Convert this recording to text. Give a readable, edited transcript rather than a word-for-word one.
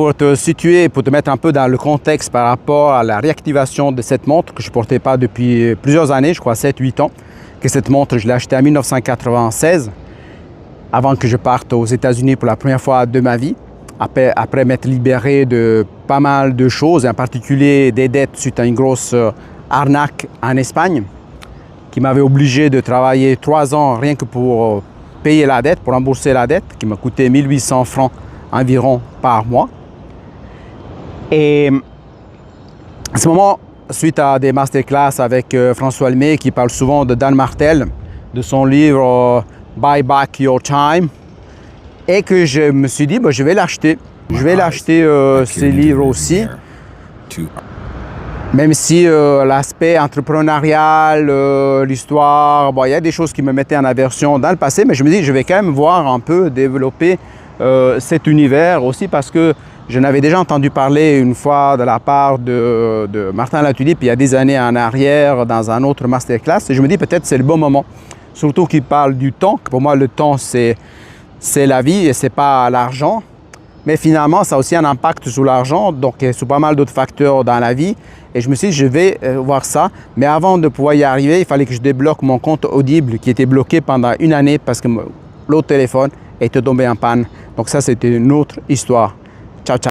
Pour te situer, pour te mettre un peu dans le contexte par rapport à la réactivation de cette montre que je ne portais pas depuis plusieurs années, je crois 7-8 ans, que cette montre, je l'ai achetée en 1996, avant que je parte aux États-Unis pour la première fois de ma vie, après m'être libéré de pas mal de choses, en particulier des dettes suite à une grosse arnaque en Espagne, qui m'avait obligé de travailler 3 ans rien que pour payer la dette, pour rembourser la dette, qui m'a coûté 1800 francs environ par mois. Et à ce moment, suite à des masterclass avec François Lemay, qui parle souvent de Dan Martel, de son livre Buy Back Your Time, et que je me suis dit, je vais l'acheter. Je vais l'acheter ces livres aussi, même si l'aspect entrepreneurial, l'histoire, il y a des choses qui me mettaient en aversion dans le passé, mais je me dis, je vais quand même voir un peu développer cet univers aussi, parce que je n'avais déjà entendu parler une fois de la part de Martin Latulippe il y a des années en arrière dans un autre masterclass, et je me dis peut-être c'est le bon moment, surtout qu'il parle du temps. Pour moi le temps c'est la vie et c'est pas l'argent, mais finalement ça a aussi un impact sur l'argent, donc sur pas mal d'autres facteurs dans la vie, et je me suis dit je vais voir ça, mais avant de pouvoir y arriver il fallait que je débloque mon compte Audible qui était bloqué pendant 1 année parce que l'autre téléphone était tombé en panne, donc ça c'était une autre histoire.